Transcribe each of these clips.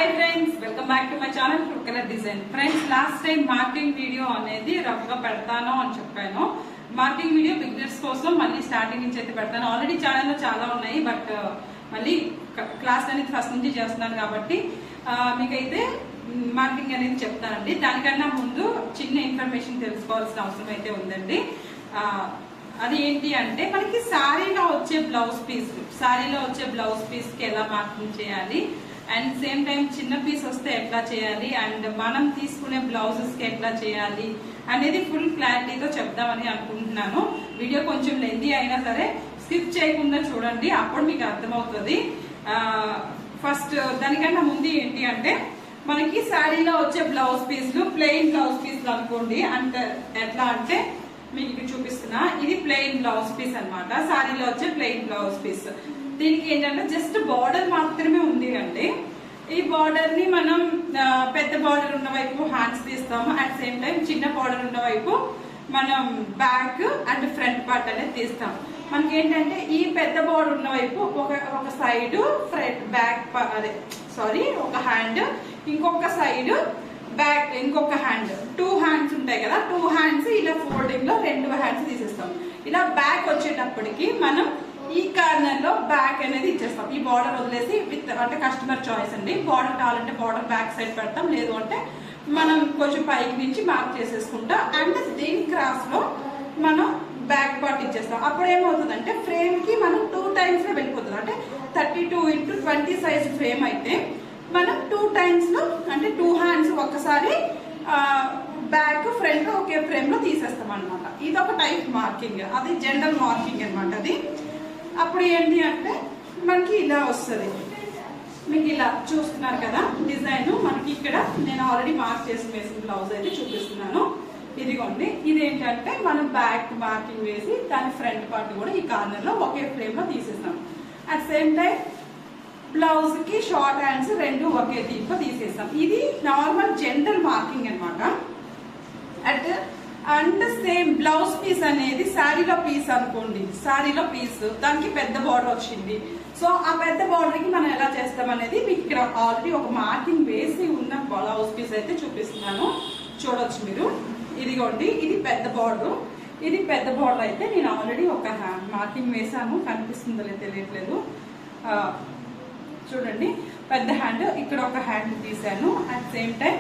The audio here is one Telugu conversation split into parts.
Hi friends, welcome back to my channel true colour design. Friends, last time marking video అనేది రఫ్ గా పెడతాను అని చెప్పాను. మార్కింగ్ వీడియో బిగినర్స్ కోసం మళ్ళీ స్టార్టింగ్ నుంచి అయితే పెడతాను. ఆల్రెడీ ఛానల్లో చాలా ఉన్నాయి, బట్ మళ్ళీ క్లాస్ అనేది ఫస్ట్ నుంచి చేస్తున్నాను కాబట్టి మీకైతే మార్కింగ్ అనేది చెప్తానండి. దానికన్నా ముందు చిన్న ఇన్ఫర్మేషన్ తెలుసుకోవాల్సిన అవసరం అయితే ఉందండి. అది ఏంటి అంటే, మనకి శారీలో వచ్చే బ్లౌజ్ పీస్ కి ఎలా మార్కింగ్ చేయాలి, అండ్ సేమ్ టైం చిన్న పీస్ వస్తే ఎట్లా చేయాలి, అండ్ మనం తీసుకునే బ్లౌజెస్ కి ఎట్లా చేయాలి అనేది ఫుల్ క్లారిటీతో చెప్దామని అనుకుంటున్నాను. వీడియో కొంచెం లెందీ అయినా సరే స్కిప్ చేయకుండా చూడండి, అప్పుడు మీకు అర్థమవుతుంది. ఫస్ట్ దానికన్నా ముందు ఏంటి అంటే, మనకి శారీలో వచ్చే బ్లౌజ్ పీస్లు ప్లెయిన్ బ్లౌజ్ పీస్లు అనుకోండి. అంటే ఎట్లా అంటే మీకు ఇక్కడ చూపిస్తున్నా, ఇది ప్లెయిన్ బ్లౌజ్ పీస్ అనమాట. శారీలో వచ్చే ప్లెయిన్ బ్లౌజ్ పీస్. దీనికి ఏంటంటే జస్ట్ బార్డర్ మాత్రమే ఉంది. అంటే ఈ బార్డర్ ని మనం పెద్ద బార్డర్ ఉన్న వైపు హ్యాండ్స్ తీస్తాము, అట్ సేమ్ టైం చిన్న బార్డర్ ఉన్న వైపు మనం బ్యాక్ అండ్ ఫ్రంట్ పార్ట్ అనేది తీస్తాం. మనకి ఏంటంటే ఈ పెద్ద బార్డర్ ఉన్న వైపు ఒక సైడ్ ఫ్రంట్ బ్యాక్ ఒక హ్యాండ్, ఇంకొక సైడ్ బ్యాక్ ఇంకొక హ్యాండ్, 2 హ్యాండ్స్ ఉంటాయి కదా, 2 హ్యాండ్స్ ఇలా ఫోల్డింగ్ లో 2 హ్యాండ్స్ తీసేస్తాం. ఇలా బ్యాక్ వచ్చేటప్పటికి మనం ఈ కార్నర్ లో బ్యాక్ అనేది ఇచ్చేస్తాం. ఈ బార్డర్ వదిలేసి అంటే కస్టమర్ చాయిస్ అండి. బార్డర్ కావాలంటే బార్డర్ బ్యాక్ సైడ్ పెడతాం, లేదు అంటే మనం కొంచెం పైకి నుంచి మార్క్ చేసేసుకుంటాం. అండ్ దీని క్రాస్ లో మనం బ్యాక్ పార్ట్ ఇచ్చేస్తాం. అప్పుడు ఏమవుతుందంటే ఫ్రేమ్ కి మనం 2 టైమ్స్ లో వెళ్ళిపోతుంది. అంటే 32x20 సైజ్ ఫ్రేమ్ అయితే మనం 2 టైమ్స్ లో అంటే 2 హ్యాండ్స్ ఒక్కసారి బ్యాక్ ఫ్రంట్ ఒకే ఫ్రేమ్ లో తీసేస్తాం అనమాట. ఇది ఒక టైప్ మార్కింగ్, అది జనరల్ మార్కింగ్ అనమాట. అది అప్పుడు ఏంటి అంటే మనకి ఇలా వస్తుంది. మీకు ఇలా చూస్తున్నారు కదా డిజైన్. మనకి ఇక్కడ నేను ఆల్రెడీ మార్క్ చేసి వేసిన బ్లౌజ్ అయితే చూపిస్తున్నాను. ఇదిగోండి, ఇదేంటంటే మనం బ్యాక్ మార్కింగ్ వేసి దాని ఫ్రంట్ పార్ట్ కూడా ఈ కార్నర్ లో ఒకే ఫ్రేమ్ లో తీసేస్తాం. అట్ సేమ్ టైం బ్లౌజ్ కి షార్ట్ హ్యాండ్స్ 2 ఒకే దీంట్లో తీసేస్తాం. ఇది నార్మల్ జనరల్ మార్కింగ్ అనమాట. అండ్ సేమ్ బ్లౌజ్ పీస్ అనేది శారీలో పీస్ అనుకోండి, శారీలో పీస్ దానికి పెద్ద బార్డర్ వచ్చింది. సో ఆ పెద్ద బార్డర్ కి మనం ఎలా చేస్తాం అనేది మీకు ఇక్కడ ఆల్రెడీ ఒక మార్కింగ్ వేసి ఉన్న బ్లౌజ్ పీస్ అయితే చూపిస్తున్నాను, చూడొచ్చు మీరు. ఇదిగోండి, ఇది పెద్ద బార్డర్. ఇది పెద్ద బార్డర్ అయితే నేను ఆల్రెడీ ఒక మార్కింగ్ వేసాను, కనిపిస్తుందో లేదో తెలియట్లేదు. చూడండి, పెద్ద హ్యాండ్, ఇక్కడ ఒక హ్యాండ్ తీసాను. అట్ సేమ్ టైం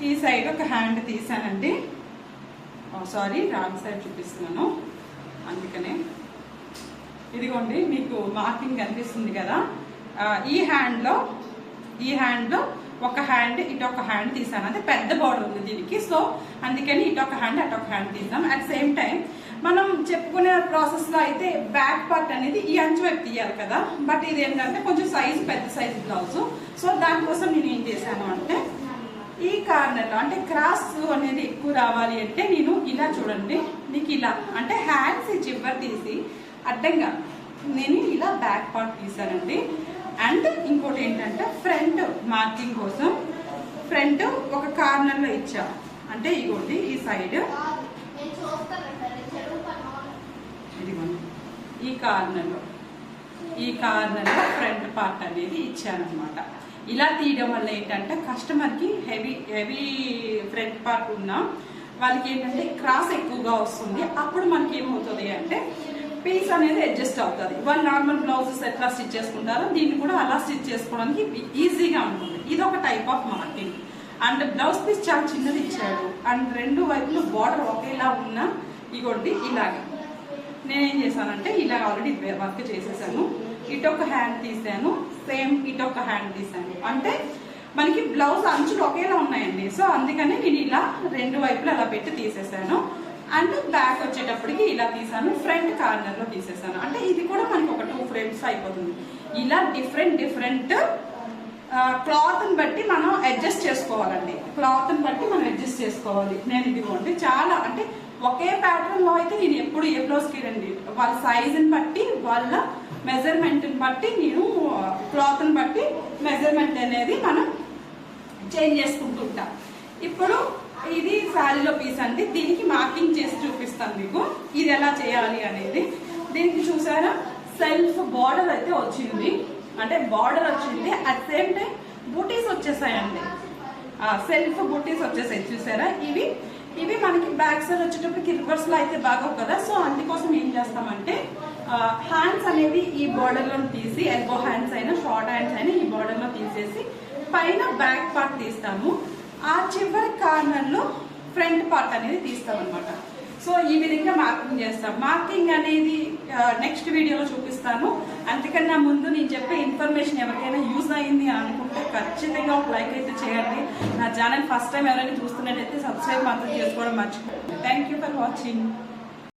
ఈ సైడ్ ఒక హ్యాండ్ తీసానండి. సారీ, రాంగ్ సైడ్ చూపిస్తున్నాను, అందుకనే. ఇదిగోండి, మీకు మార్కింగ్ కనిపిస్తుంది కదా. ఈ హ్యాండ్ లో ఒక హ్యాండ్, ఇటు ఒక హ్యాండ్ తీసాను. అంటే పెద్ద బార్డర్ ఉంది దీనికి, సో అందుకని ఇటు ఒక హ్యాండ్ అటు ఒక హ్యాండ్ తీసాం. అట్ సేమ్ టైం మనం చెప్పుకునే ప్రాసెస్ లో అయితే బ్యాక్ పార్ట్ అనేది ఈ అంచు వైపు తీయాలి కదా. బట్ ఇది ఏంటంటే కొంచెం సైజు పెద్ద సైజు బ్లౌజ్. సో దానికోసం నేను ఏం చేశాను అంటే, ఈ కార్నర్ లో అంటే క్రాస్ అనేది ఎక్కువ రావాలి అంటే నేను ఇలా చూడండి, మీకు ఇలా అంటే హ్యాండ్స్ చివరి తీసి అడ్డంగా నేను ఇలా బ్యాక్ పార్ట్ తీసానండి. అండ్ ఇంకోటి ఏంటంటే ఫ్రంట్ మార్కింగ్ కోసం ఫ్రంట్ ఒక కార్నర్ లో ఇచ్చా. అంటే ఇగోండి, ఈ సైడ్ ఇదిగోండి, ఈ కార్నర్ లో ఫ్రంట్ పార్ట్ అనేది ఇచ్చానమాట. ఇలా తీయడం వల్ల ఏంటంటే కస్టమర్ కి హెవీ ఫ్రంట్ పార్ట్ ఉన్నా వాళ్ళకి ఏంటంటే క్రాస్ ఎక్కువగా వస్తుంది. అప్పుడు మనకి ఏమవుతుంది అంటే పీస్ అనేది అడ్జస్ట్ అవుతుంది. వాళ్ళు నార్మల్ బ్లౌజెస్ ఎట్లా స్టిచ్ చేసుకుంటారో దీన్ని కూడా అలా స్టిచ్ చేసుకోవడానికి ఈజీగా ఉంటుంది. ఇది ఒక type of marking. And blouse piece చాలా చిన్నది ఇచ్చాడు. అండ్ 2 వైపులు బార్డర్ ఒకేలా ఉన్నా ఇగోండి ఇలాగా నేనేం చేశానంటే ఇలా ఆల్రెడీ వర్క్ చేసేసాను. ఇటొక హ్యాండ్ తీసాను, సేమ్ ఇటొక హ్యాండ్ తీసాను. అంటే మనకి బ్లౌజ్ అంచులు ఒకేలా ఉన్నాయండి. సో అందుకని నేను ఇలా 2 వైపులు అలా పెట్టి తీసేసాను. అండ్ బ్యాక్ వచ్చేటప్పటికి ఇలా తీసాను, ఫ్రంట్ కార్నర్ లో తీసేసాను. అంటే ఇది కూడా మనకి ఒక 2 ఫ్రేమ్స్ అయిపోతుంది. ఇలా డిఫరెంట్ క్లాత్ ని బట్టి మనం అడ్జస్ట్ చేసుకోవాలండి. నేను ఇదిగోండి చాలా అంటే ఒకే ప్యాటర్న్ లో అయితే నేను ఎప్పుడు ఏ బ్లౌజ్ కి రండి, వాళ్ళ సైజ్ ని బట్టి వాళ్ళ మెజర్మెంట్ ని బట్టి నేను క్లాత్ ని బట్టి మెజర్మెంట్ అనేది మనం చేంజ్ చేసుకుంటుంటాం. ఇప్పుడు ఇది శారీలో పీస్ అండి, దీనికి మార్కింగ్ చేసి చూపిస్తాను మీకు ఇది ఎలా చేయాలి అనేది. దీనికి చూసారా సెల్ఫ్ బార్డర్ అయితే వచ్చింది. అంటే బార్డర్ వచ్చింది, అట్ సేమ్ టైం బూటీస్ వచ్చేసాయండి, సెల్ఫ్ బుట్టీస్ వచ్చేసాయి చూసారా. ఇవి మనకి బ్యాక్ సైడ్ వచ్చేటప్పటికి రివర్స్ లో అయితే బాగోవు కదా. సో అందుకోసం ఏం చేస్తామంటే హ్యాండ్స్ అనేవి ఈ బోర్డర్ లో తీసి, ఎల్బో హ్యాండ్స్ అయినా షార్ట్ హ్యాండ్స్ అయినా ఈ బోర్డర్ లో తీసేసి పైన బ్యాక్ పార్ట్ తీస్తాము, ఆ చివరి కార్నర్ లో ఫ్రంట్ పార్ట్ అనేది తీస్తాం అనమాట. సో ఈ విధంగా మార్కింగ్ చేస్తాం. మార్కింగ్ అనేది నెక్స్ట్ వీడియోలో చూపిస్తాను. అంతకన్నా ముందు నేను చెప్పే ఇన్ఫర్మేషన్ ఎవరికైనా యూజ్ అయింది అనుకుంటే ఖచ్చితంగా ఒక లైక్ అయితే చేయండి. నా ఛానల్ ఫస్ట్ టైం ఎవరైనా చూస్తున్నట్టయితే సబ్స్క్రైబ్ మాత్రం చేసుకోవడం మర్చిపోండి. Thank you for watching.